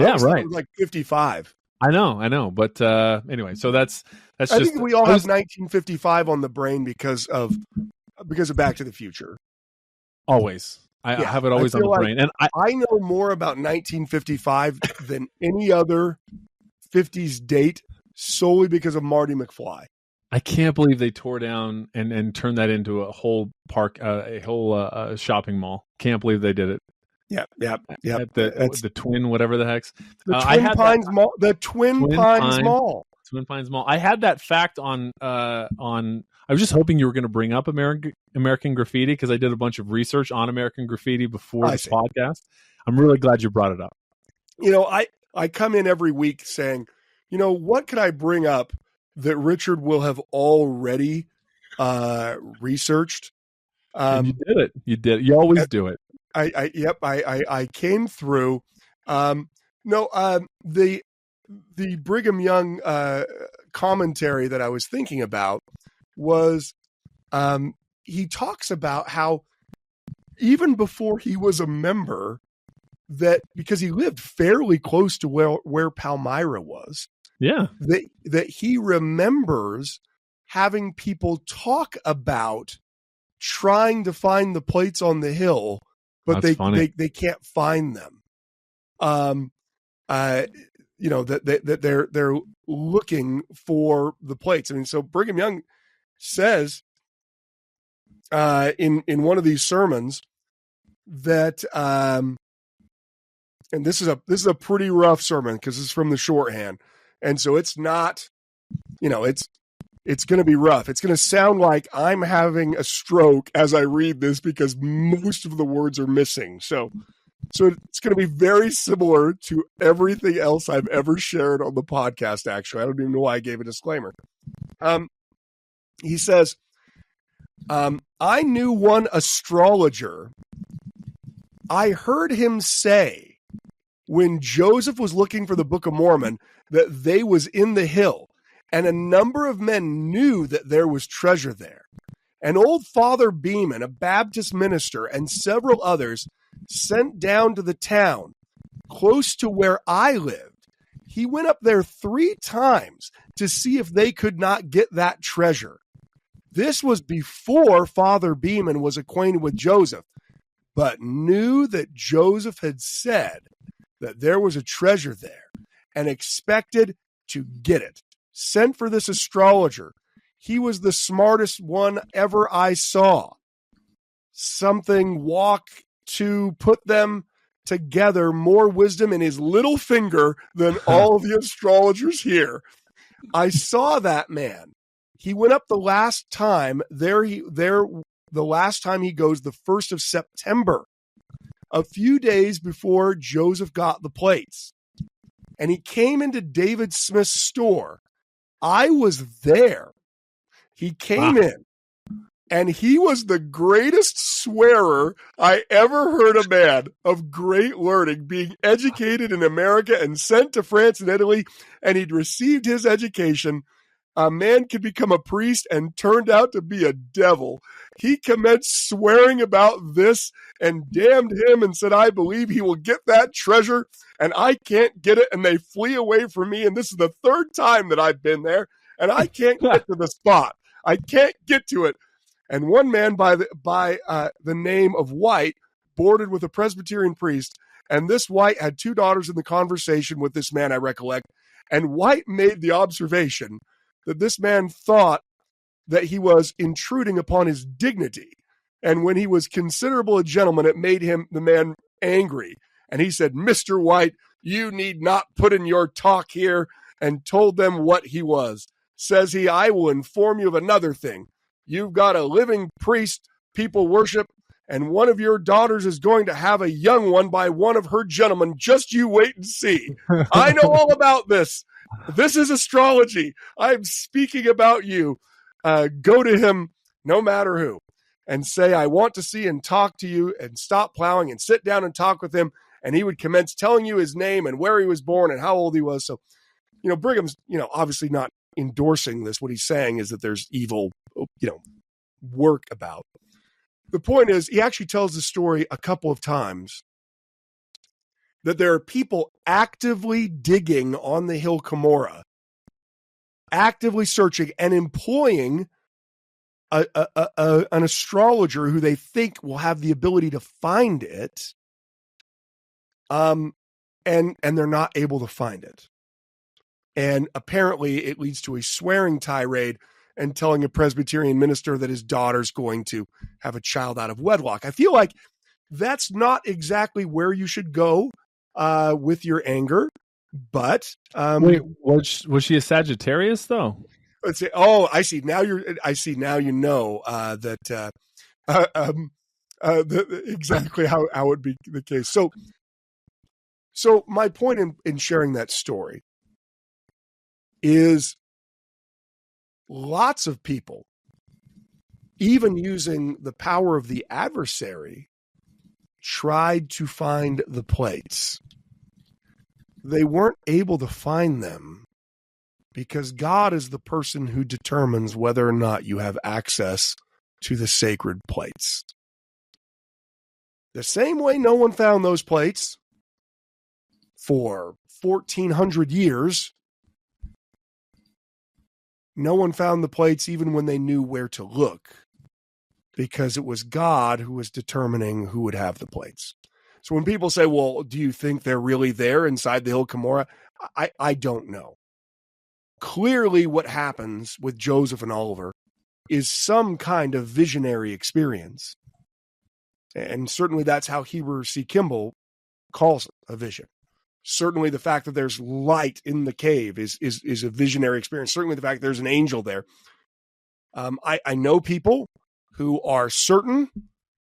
Yeah, right. Like 55. I know. But anyway, so that's I think we all have 1955 on the brain because of Back to the Future. Always. I have it always on the brain. And I know more about 1955 than any other 50s date solely because of Marty McFly. I can't believe they tore down and turned that into a whole park, a whole shopping mall. Can't believe they did it. Yeah. At the Twin, whatever the heck's. The Twin Pines Mall. The Twin Pines Mall. Twin Pines Mall. I had that fact on. I was just hoping you were going to bring up American Graffiti because I did a bunch of research on American Graffiti before this podcast. I'm really glad you brought it up. I come in every week saying, what could I bring up that Richard will have already researched? And you did it. You always do it. I came through. No, the Brigham Young commentary that I was thinking about was he talks about how even before he was a member, that because he lived fairly close to where Palmyra was, that he remembers having people talk about trying to find the plates on the hill, but they can't find them. That they're looking for the plates. I mean, so Brigham Young says in one of these sermons that and this is a pretty rough sermon because it's from the shorthand, and so it's not, it's going to be rough. It's going to sound like I'm having a stroke as I read this because most of the words are missing. So it's going to be very similar to everything else I've ever shared on the podcast. Actually, I don't even know why I gave a disclaimer. He says, I knew one astrologer. I heard him say, when Joseph was looking for the Book of Mormon, that they was in the hill, and a number of men knew that there was treasure there. And old Father Beeman, a Baptist minister, and several others sent down to the town close to where I lived. He went up there 3 times to see if they could not get that treasure. This was before Father Beeman was acquainted with Joseph, but knew that Joseph had said that there was a treasure there and expected to get it. Sent for this astrologer. He was the smartest one ever I saw. Something walk to put them together, more wisdom in his little finger than all the astrologers here. I saw that man. He went up the last time the last time he goes, the 1st of September, a few days before Joseph got the plates. And he came into David Smith's store. I was there. He came in, and he was the greatest swearer I ever heard a man of great learning, being educated in America and sent to France and Italy, and he'd received his education. A man could become a priest and turned out to be a devil. He commenced swearing about this and damned him and said, I believe he will get that treasure and I can't get it. And they flee away from me. And this is the 3rd time that I've been there and I can't get to the spot. I can't get to it. And one man by the name of White boarded with a Presbyterian priest. And this White had 2 daughters in the conversation with this man, I recollect. And White made the observation that this man thought that he was intruding upon his dignity. And when he was considerable a gentleman, it made the man angry. And he said, Mr. White, you need not put in your talk here, and told them what he was. Says he, I will inform you of another thing. You've got a living priest people worship, and one of your daughters is going to have a young one by one of her gentlemen. Just you wait and see. I know all about this. This is astrology. I'm speaking about you. Go to him, no matter who, and say, I want to see and talk to you, and stop plowing and sit down and talk with him. And he would commence telling you his name and where he was born and how old he was. So, Brigham's, obviously not endorsing this. What he's saying is that there's evil, work about. The point is, he actually tells the story a couple of times that there are people actively digging on the Hill Cumorah, actively searching and employing an astrologer who they think will have the ability to find it, and they're not able to find it. And apparently it leads to a swearing tirade and telling a Presbyterian minister that his daughter's going to have a child out of wedlock. I feel like that's not exactly where you should go with your anger, but wait, was she a Sagittarius though? Let's say, oh, I see. Now you know that exactly how it would be the case. So my point in sharing that story is lots of people, even using the power of the adversary, tried to find the plates. they weren't able to find them because God is the person who determines whether or not you have access to the sacred plates. The same way no one found those plates for 1,400 years, no one found the plates even when they knew where to look, because it was God who was determining who would have the plates. So when people say, well, do you think they're really there inside the Hill Cumorah? I don't know. Clearly what happens with Joseph and Oliver is some kind of visionary experience. And certainly that's how Heber C. Kimball calls it, a vision. Certainly the fact that there's light in the cave is a visionary experience. Certainly the fact that there's an angel there. I know people who are certain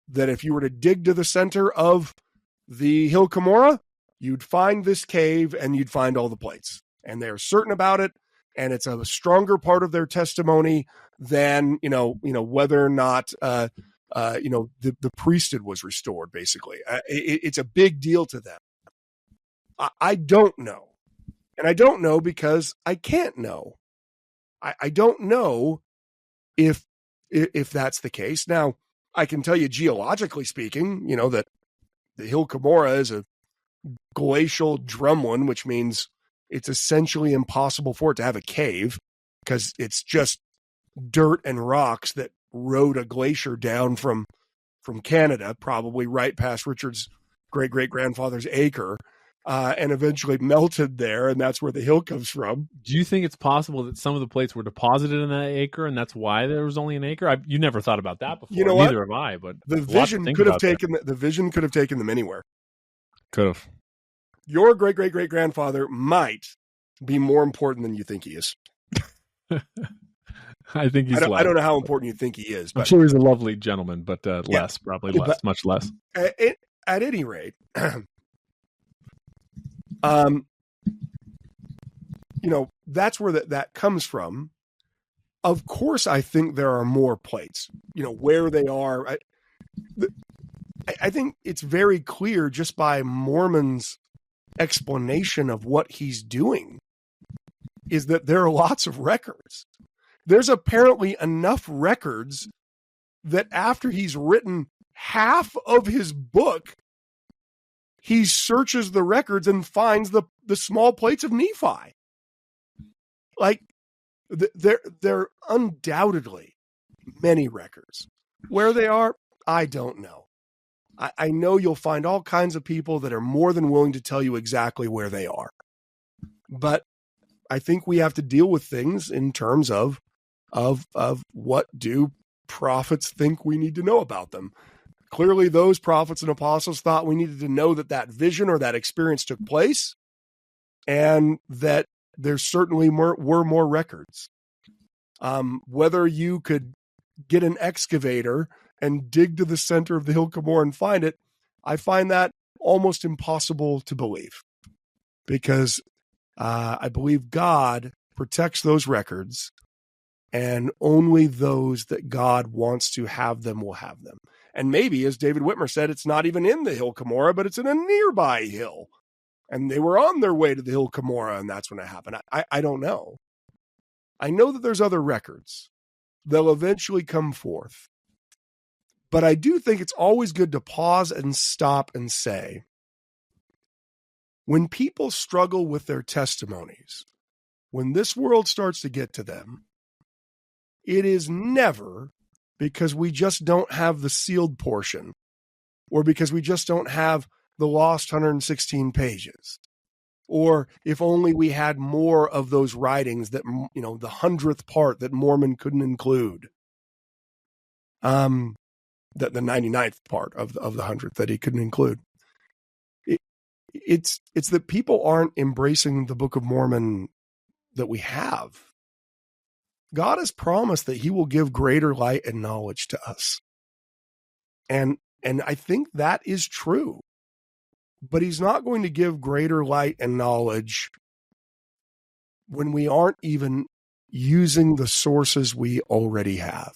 that if you were to dig to the center of the Hill Cumorah, you'd find this cave and you'd find all the plates. And they're certain about it, and it's a stronger part of their testimony than whether or not the priesthood was restored. Basically, it's a big deal to them. I don't know, and I don't know because I can't know. I don't know if that's the case. Now, I can tell you geologically speaking, that the Hill Cumorah is a glacial drumlin, which means it's essentially impossible for it to have a cave because it's just dirt and rocks that rode a glacier down from Canada, probably right past Richard's great-great-grandfather's acre, and eventually melted there, and that's where the hill comes from. Do you think it's possible that some of the plates were deposited in that acre, and that's why there was only an acre? You never thought about that before. You know Neither what? have I. But the vision could have taken them anywhere. Could have. Your great-great-great-grandfather might be more important than you think he is. I think he's. I don't know how important you think he is. But I'm sure he's a lovely gentleman, but less, probably less, but, much less. At any rate, that's where that comes from. Of course, I think there are more plates. Where they are. I think it's very clear just by Mormon's explanation of what he's doing is that there are lots of records. There's apparently enough records that after he's written half of his book, he searches the records and finds the small plates of Nephi. Like, there are undoubtedly many records. Where they are, I don't know. I know you'll find all kinds of people that are more than willing to tell you exactly where they are. But I think we have to deal with things in terms of what do prophets think we need to know about them. Clearly, those prophets and apostles thought we needed to know that vision or that experience took place, and that there certainly were more records. Whether you could get an excavator and dig to the center of the Hill Cumorah and find it, I find that almost impossible to believe, because I believe God protects those records, and only those that God wants to have them will have them. And maybe, as David Whitmer said, it's not even in the Hill Cumorah, but it's in a nearby hill. And they were on their way to the Hill Cumorah, and that's when it happened. I don't know. I know that there's other records. They'll eventually come forth. But I do think it's always good to pause and stop and say, when people struggle with their testimonies, when this world starts to get to them, it is never because we just don't have the sealed portion, or because we just don't have the lost 116 pages, or if only we had more of those writings that, the 100th part that Mormon couldn't include, the 99th part of the 100th that he couldn't include. It's that people aren't embracing the Book of Mormon that we have. God has promised that he will give greater light and knowledge to us. And I think that is true. But he's not going to give greater light and knowledge when we aren't even using the sources we already have.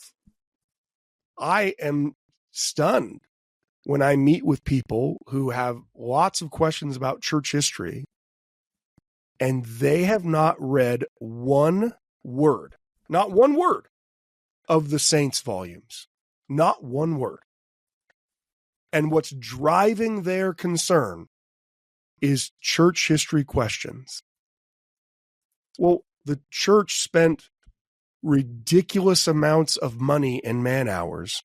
I am stunned when I meet with people who have lots of questions about church history, and they have not read one word, not one word of the Saints volumes, not one word. And what's driving their concern is church history questions. Well, the church spent ridiculous amounts of money and man hours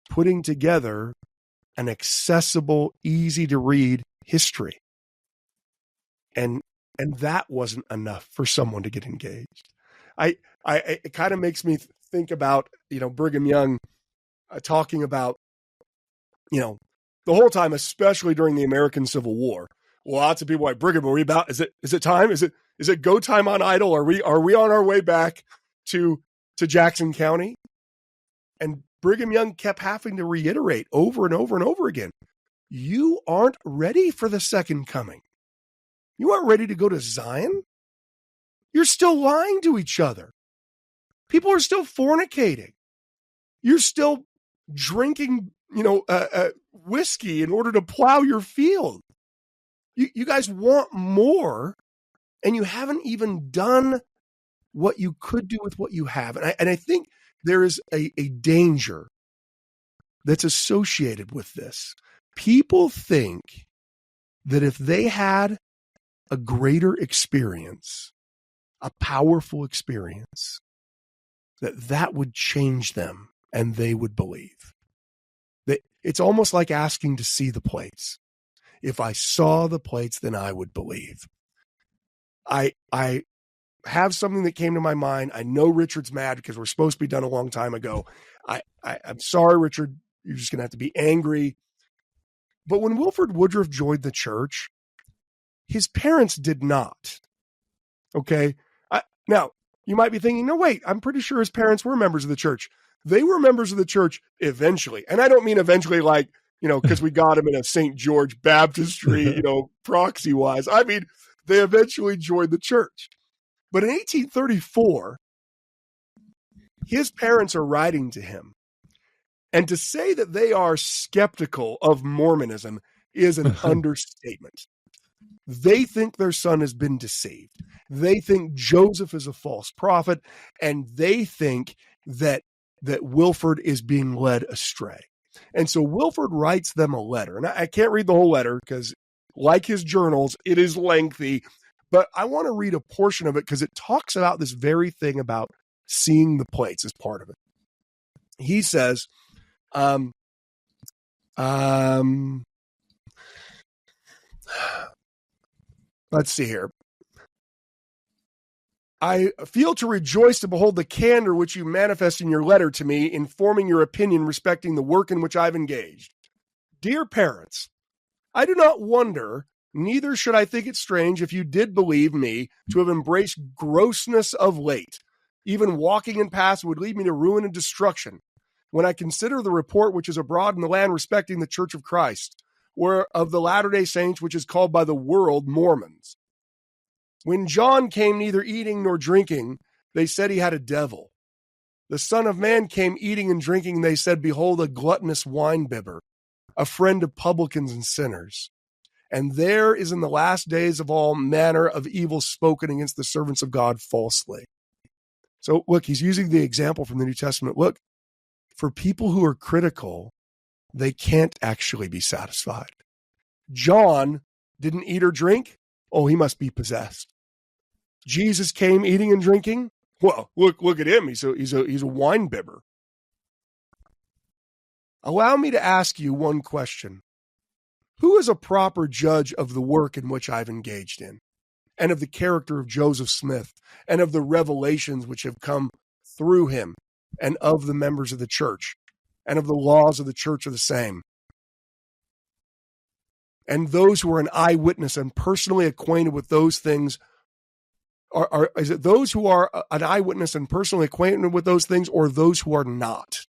putting together an accessible, easy to read history. And that wasn't enough for someone to get engaged. It kind of makes me think about, Brigham Young talking about, the whole time, especially during the American Civil War. Lots of people like, Brigham, are we about, is it time? Is it go time on Idle? Are we on our way back to Jackson County? And Brigham Young kept having to reiterate over and over and over again, you aren't ready for the second coming. You aren't ready to go to Zion. You're still lying to each other. People are still fornicating. You're still drinking, whiskey in order to plow your field. You guys want more, and you haven't even done what you could do with what you have. And I think there is a danger that's associated with this. People think that if they had a greater experience, a powerful experience, that would change them and they would believe. It's almost like asking to see the plates. If I saw the plates, then I would believe. I have something that came to my mind. I know Richard's mad because we're supposed to be done a long time ago. I'm sorry, Richard. You're just going to have to be angry. But when Wilford Woodruff joined the church, his parents did not. Okay? Now, you might be thinking, no, wait, I'm pretty sure his parents were members of the church. They were members of the church eventually. And I don't mean eventually like, because we got him in a St. George baptistry, proxy-wise. I mean, they eventually joined the church. But in 1834, his parents are writing to him. And to say that they are skeptical of Mormonism is an understatement. They think their son has been deceived. They think Joseph is a false prophet, and they think that Wilford is being led astray. And so Wilford writes them a letter. And I can't read the whole letter because, like his journals, it is lengthy. But I want to read a portion of it because it talks about this very thing about seeing the plates as part of it. He says, let's see here. I feel to rejoice to behold the candor which you manifest in your letter to me, informing your opinion respecting the work in which I've engaged. Dear parents, I do not wonder, neither should I think it strange if you did believe me to have embraced grossness of late. Even walking in paths would lead me to ruin and destruction. When I consider the report which is abroad in the land respecting the Church of Christ, or of the Latter-day Saints, which is called by the world Mormons. When John came neither eating nor drinking, they said he had a devil. The Son of Man came eating and drinking, they said, behold, a gluttonous winebibber, a friend of publicans and sinners. And there is in the last days of all manner of evil spoken against the servants of God falsely. So look, he's using the example from the New Testament. Look, for people who are critical, they can't actually be satisfied. John didn't eat or drink. Oh, he must be possessed. Jesus came eating and drinking. Well, look at him. He's a wine bibber. Allow me to ask you one question. Who is a proper judge of the work in which I've engaged in, and of the character of Joseph Smith, and of the revelations which have come through him, and of the members of the church, and of the laws of the church are the same? And those who are an eyewitness and personally acquainted with those things, is it those who are an eyewitness and personally acquainted with those things, or those who are not?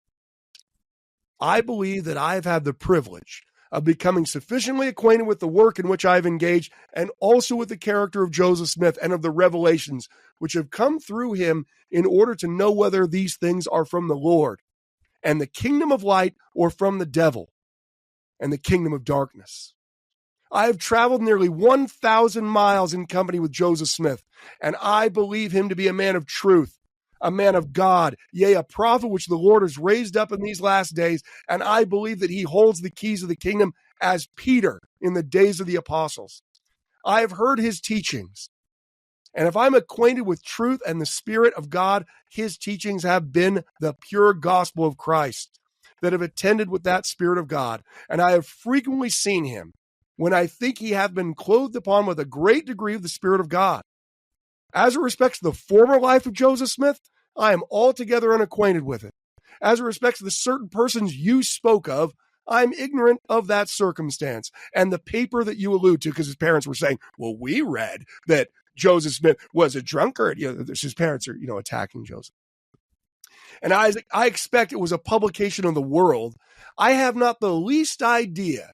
I believe that I've had the privilege of becoming sufficiently acquainted with the work in which I've engaged, and also with the character of Joseph Smith and of the revelations which have come through him, in order to know whether these things are from the Lord and the kingdom of light, or from the devil and the kingdom of darkness. I have traveled nearly 1,000 miles in company with Joseph Smith, and I believe him to be a man of truth, a man of God, yea, a prophet which the Lord has raised up in these last days, and I believe that he holds the keys of the kingdom as Peter in the days of the apostles. I have heard his teachings, and if I'm acquainted with truth and the Spirit of God, his teachings have been the pure gospel of Christ that have attended with that Spirit of God, and I have frequently seen him when I think he hath been clothed upon with a great degree of the Spirit of God. As it respects the former life of Joseph Smith, I am altogether unacquainted with it. As it respects the certain persons you spoke of, I am ignorant of that circumstance. And the paper that you allude to, because his parents were saying, well, we read that Joseph Smith was a drunkard. His parents are, attacking Joseph. And I expect it was a publication of the World. I have not the least idea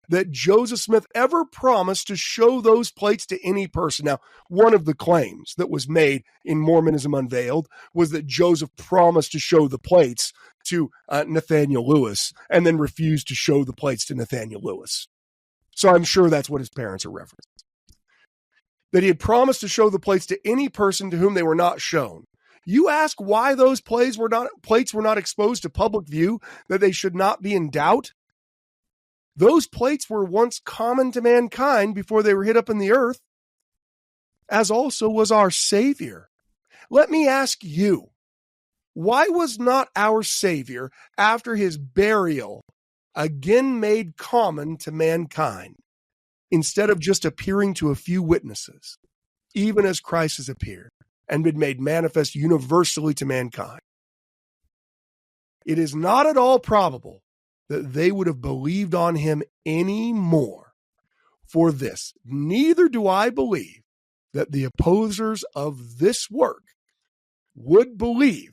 that Joseph Smith ever promised to show those plates to any person. Now, one of the claims that was made in Mormonism Unveiled was that Joseph promised to show the plates to Nathaniel Lewis and then refused to show the plates to Nathaniel Lewis. So I'm sure that's what his parents are referencing. That he had promised to show the plates to any person to whom they were not shown. You ask why those plates were not exposed to public view, that they should not be in doubt? Those plates were once common to mankind before they were hid up in the earth, as also was our Savior. Let me ask you, why was not our Savior, after his burial, again made common to mankind, instead of just appearing to a few witnesses, even as Christ has appeared and been made manifest universally to mankind? It is not at all probable that they would have believed on him any more for this. Neither do I believe that the opposers of this work would believe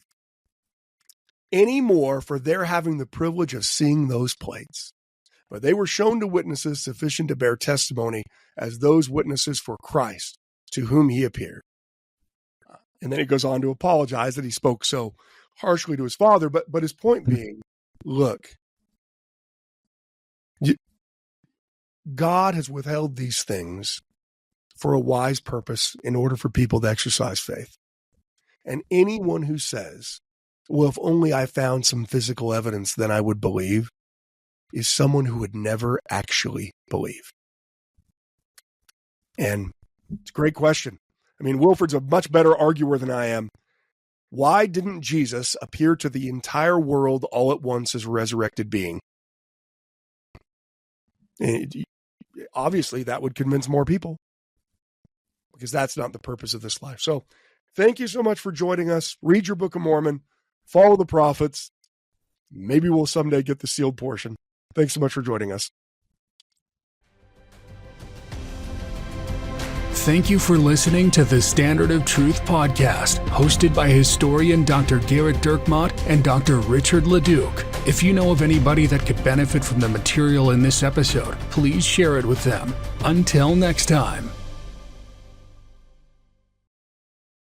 any more for their having the privilege of seeing those plates. But they were shown to witnesses sufficient to bear testimony as those witnesses for Christ to whom he appeared. And then he goes on to apologize that he spoke so harshly to his father. But his point being, look, God has withheld these things for a wise purpose in order for people to exercise faith. And anyone who says, well, if only I found some physical evidence, then I would believe, is someone who would never actually believe. And it's a great question. I mean, Wilford's a much better arguer than I am. Why didn't Jesus appear to the entire world all at once as a resurrected being? Obviously, that would convince more people, because that's not the purpose of this life. So thank you so much for joining us. Read your Book of Mormon. Follow the prophets. Maybe we'll someday get the sealed portion. Thanks so much for joining us. Thank you for listening to the Standard of Truth podcast, hosted by historian Dr. Gerrit Dirkmaat and Dr. Richard Leduc. If you know of anybody that could benefit from the material in this episode, please share it with them. Until next time.